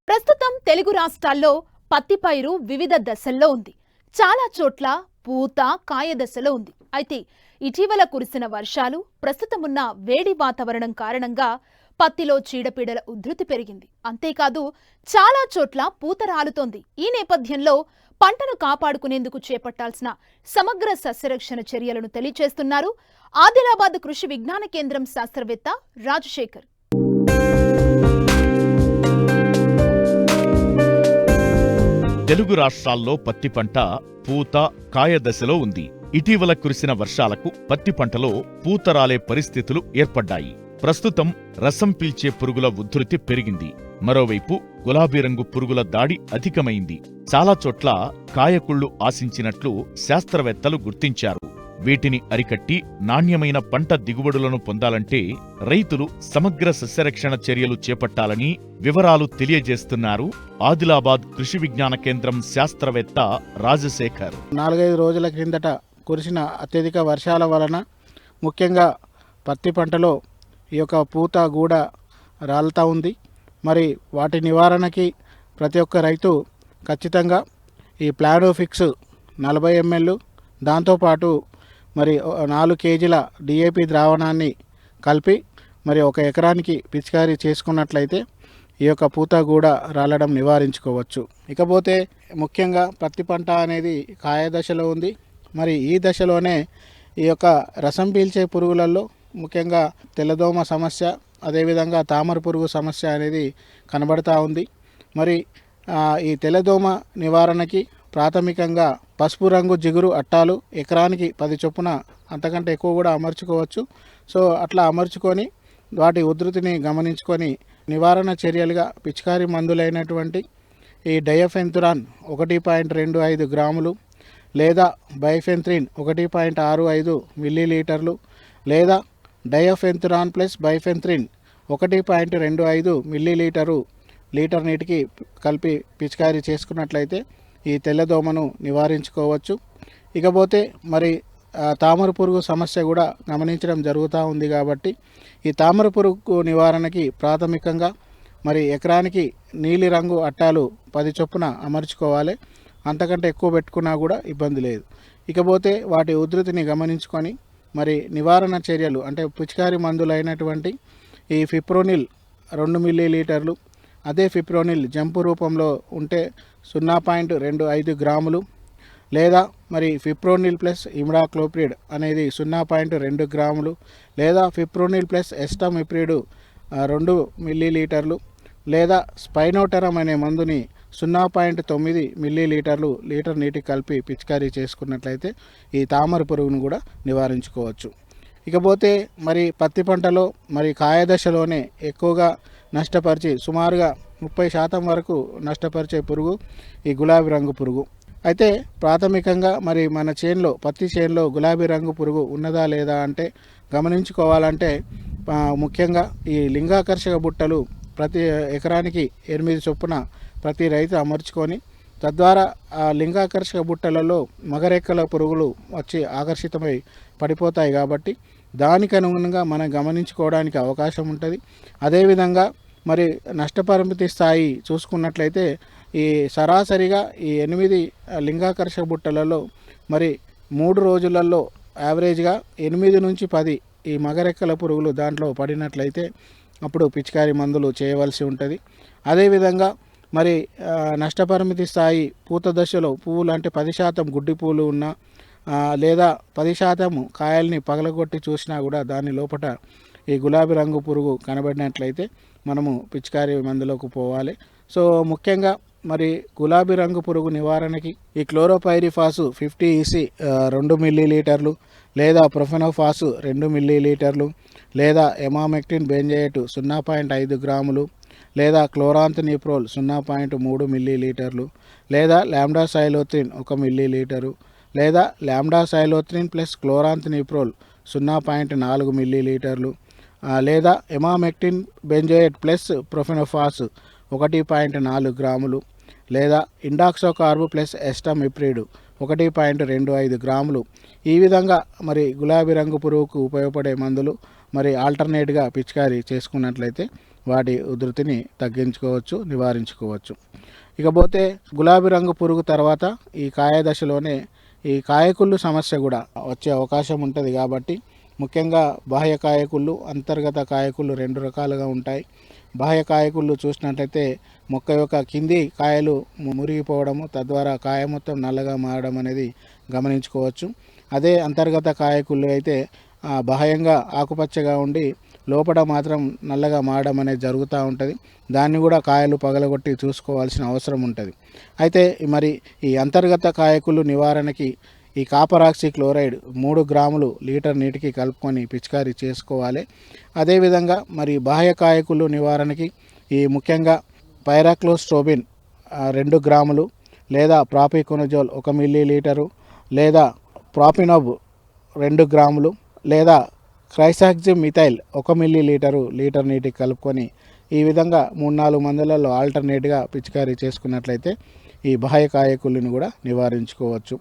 ప్రస్తుతం తెలుగు రాష్ట్రాల్లో పత్తి పైరు వివిధ దశల్లో ఉంది. చాలా చోట్ల పూత, కాయ దశలో ఉంది. అయితే ఇటీవల కురిసిన వర్షాలు, ప్రస్తుతం ఉన్న వేడి వాతావరణం కారణంగా పత్తిలో చీడపీడల ఉధృతి పెరిగింది. అంతేకాదు చాలా చోట్ల పూత రాలుతోంది. ఈ నేపథ్యంలో పంటను కాపాడుకునేందుకు చేపట్టాల్సిన సమగ్ర సస్యరక్షణ చర్యలను తెలియజేస్తున్నారు ఆదిలాబాద్ కృషి విజ్ఞాన కేంద్రం శాస్త్రవేత్త రాజశేఖర్. తెలుగు రాష్ట్రాల్లో పత్తి పంట పూత, కాయ దశలో ఉంది. ఇటీవల కురిసిన వర్షాలకు పత్తి పంటలో పూత రాలే పరిస్థితులు ఏర్పడ్డాయి. ప్రస్తుతం రసం పీల్చే పురుగుల ఉధృతి పెరిగింది. మరోవైపు గులాబీ రంగు పురుగుల దాడి అధికమైంది. చాలా చోట్ల కాయకుళ్లు ఆశించినట్లు శాస్త్రవేత్తలు గుర్తించారు. వీటిని అరికట్టి నాణ్యమైన పంట దిగుబడులను పొందాలంటే రైతులు సమగ్ర సస్యరక్షణ చర్యలు చేపట్టాలని వివరాలు తెలియజేస్తున్నారు ఆదిలాబాద్ కృషి విజ్ఞాన కేంద్రం శాస్త్రవేత్త రాజశేఖర్. 4-5 రోజుల క్రిందట కురిసిన అత్యధిక వర్షాల వలన ముఖ్యంగా పత్తి పంటలో ఈ యొక్క పూత గూడ రాలుతూ ఉంది. మరి వాటి నివారణకి ప్రతి ఒక్క రైతు ఖచ్చితంగా ఈ ప్లానోఫిక్స్ 40 ml దాంతోపాటు మరి 4 kgల డిఏపి ద్రావణాన్ని కలిపి మరి 1 ఎకరానికి పిచికారీ చేసుకున్నట్లయితే ఈ యొక్క పూత కూడా రాలడం నివారించుకోవచ్చు. ఇకపోతే ముఖ్యంగా పత్తి పంట అనేది కాయ దశలో ఉంది. మరి ఈ దశలోనే ఈ యొక్క రసం పీల్చే పురుగులలో ముఖ్యంగా తెల్లదోమ సమస్య, అదేవిధంగా తామర పురుగు సమస్య అనేది కనబడతా ఉంది. మరి ఈ తెల్లదోమ నివారణకి ప్రాథమికంగా పసుపు రంగు జిగురు అట్టాలు ఎకరానికి 10 చొప్పున అంతకంటే ఎక్కువ కూడా అమర్చుకోవచ్చు. సో అట్లా అమర్చుకొని వాటి ఉధృతిని గమనించుకొని నివారణ చర్యలుగా పిచికారీ మందులైనటువంటి ఈ డయఫెన్తురాన్ 1.25 గ్రాములు లేదా బైఫెన్త్రిన్ 1.65 మిల్లీలీటర్లు లేదా డయఫెన్తురాన్ ప్లస్ బైఫెన్త్రిన్ 1.25 మిల్లీలీటరు లీటర్ నీటికి కలిపి పిచికారీ చేసుకున్నట్లయితే ఈ తెల్లదోమను నివారించుకోవచ్చు. ఇకపోతే మరి తామర పురుగు సమస్య కూడా గమనించడం జరుగుతూ ఉంది. కాబట్టి ఈ తామర పురుగు నివారణకి ప్రాథమికంగా మరి ఎకరానికి నీలిరంగు అట్టాలు 10 చొప్పున అమర్చుకోవాలి. అంతకంటే ఎక్కువ పెట్టుకున్నా కూడా ఇబ్బంది లేదు. ఇకపోతే వాటి ఉధృతిని గమనించుకొని మరి నివారణ చర్యలు అంటే పిచికారీ మందులైనటువంటి ఈ ఫిప్రోనిల్ 2 మిల్లీలీటర్లు, అదే ఫిప్రోనిల్ జంపు రూపంలో ఉంటే 0.25 గ్రాములు లేదా మరి ఫిప్రోనిల్ ప్లస్ ఇమిడాక్లోప్రిడ్ అనేది 0.2 గ్రాములు లేదా ఫిప్రోనిల్ ప్లస్ ఎస్టామిప్రిడ్ 2 మిల్లీలీటర్లు లేదా స్పైనోటెరమ్ అనే మందుని 0.9 మిల్లీలీటర్లు లీటర్ నీటికి కలిపి పిచికారీ చేసుకున్నట్లయితే ఈ తామర పురుగును కూడా నివారించుకోవచ్చు. ఇకపోతే మరి పత్తి పంటలో మరి కాయ దశలోనే ఎక్కువగా నష్టపరిచి సుమారుగా 30% వరకు నష్టపరిచే పురుగు ఈ గులాబీ రంగు పురుగు. అయితే ప్రాథమికంగా మరి మన చేనులో పత్తి చేనులో గులాబీ రంగు పురుగు ఉన్నదా లేదా అంటే గమనించుకోవాలంటే ముఖ్యంగా ఈ లింగాకర్షక బుట్టలు ప్రతి ఎకరానికి 8 చొప్పున ప్రతి రైతు అమర్చుకొని తద్వారా ఆ లింగాకర్షక బుట్టలలో మగరెక్కల పురుగులు వచ్చి ఆకర్షితమై పడిపోతాయి. కాబట్టి దానికి అనుగుణంగా మనం గమనించుకోవడానికి అవకాశం ఉంటుంది. అదేవిధంగా మరి నష్టపరిమితి స్థాయి చూసుకున్నట్లయితే ఈ సరాసరిగా ఈ 8 లింగాకర్షక బుట్టలలో మరి 3 రోజులలో యావరేజ్గా 8 నుంచి 10 ఈ మగరెక్కల పురుగులు దాంట్లో పడినట్లయితే అప్పుడు పిచికారీ మందులు చేయవలసి ఉంటుంది. అదేవిధంగా మరి నష్టపరిమితి స్థాయి పూత దశలో పువ్వులు అంటే 10% గుడ్డి పూలు ఉన్నా లేదా 10% కాయల్ని పగలగొట్టి చూసినా కూడా దాని లోపల ఈ గులాబీ రంగు పురుగు కనబడినట్లయితే మనము పిచికారీ మందులోకి పోవాలి. సో ముఖ్యంగా మరి గులాబీ రంగు పురుగు నివారణకి ఈ క్లోరోపైరిఫాసు 50 EC 2 మిల్లీలీటర్లు లేదా ప్రొఫెనోఫాసు 2 మిల్లీలీటర్లు లేదా ఎమామెక్టిన్ బెంజయేట్ 0.5 గ్రాములు లేదా క్లోరాంతనిప్రోల్ 0.3 మిల్లీలీటర్లు లేదా లాంబ్డాసైలోత్రిన్ 1 మిల్లీలీటరు లేదా లాంబ్డాసైలోత్రిన్ ప్లస్ క్లోరాంతనిప్రోల్ 0.4 మిల్లీలీటర్లు లేదా ఎమామెక్టిన్ బెంజోయేట్ ప్లస్ ప్రొఫెనోఫాస్ 1.4 గ్రాములు లేదా ఇండాక్సోకార్బ్ ప్లస్ ఎస్టామిప్రిడ్ 1.25 గ్రాములు. ఈ విధంగా మరి గులాబీ రంగు పురుగుకు ఉపయోగపడే మందులు మరి ఆల్టర్నేట్గా పిచికారీ చేసుకున్నట్లయితే వాటి ఉధృతిని తగ్గించుకోవచ్చు, నివారించుకోవచ్చు. ఇకపోతే గులాబీ రంగు పురుగు తర్వాత ఈ కాయ దశలోనే ఈ కాయకుళ్ళు సమస్య కూడా వచ్చే అవకాశం ఉంటుంది. కాబట్టి ముఖ్యంగా బాహ్య కాయకుళ్ళు, అంతర్గత కాయకుళ్ళు 2 రకాలుగా ఉంటాయి. బాహ్య కాయకుళ్ళు చూసినట్లయితే మొక్క యొక్క కింది కాయలు మురిగిపోవడము, తద్వారా కాయ మొత్తం నల్లగా మారడం అనేది గమనించుకోవచ్చు. అదే అంతర్గత కాయకుళ్ళు అయితే బాహ్యంగా ఆకుపచ్చగా ఉండి లోపల మాత్రం నల్లగా మారడం అనేది జరుగుతూ ఉంటుంది. దాన్ని కూడా కాయలు పగలగొట్టి చూసుకోవాల్సిన అవసరం ఉంటుంది. అయితే మరి ఈ అంతర్గత కాయకులు నివారణకి ఈ కాపర్ ఆక్సీ క్లోరైడ్ 3 గ్రాములు లీటర్ నీటికి కలుపుకొని పిచికారీ చేసుకోవాలి. అదేవిధంగా మరి బాహ్య కాయకులు నివారణకి ఈ ముఖ్యంగా పైరాక్లోస్ట్రోబిన్ 2 గ్రాములు లేదా ప్రాపికోనజోల్ 1 మిల్లీలీటరు లేదా ప్రాపినోబ్ 2 గ్రాములు లేదా క్రైసాక్జిమ్ మిథైల్ 1 మిల్లీలీటరు లీటర్ నీటికి కలుపుకొని ఈ విధంగా 3-4 మందులలో ఆల్టర్నేట్గా పిచికారీ చేసుకున్నట్లయితే ఈ బాహ్య కాయకులను కూడా నివారించుకోవచ్చు.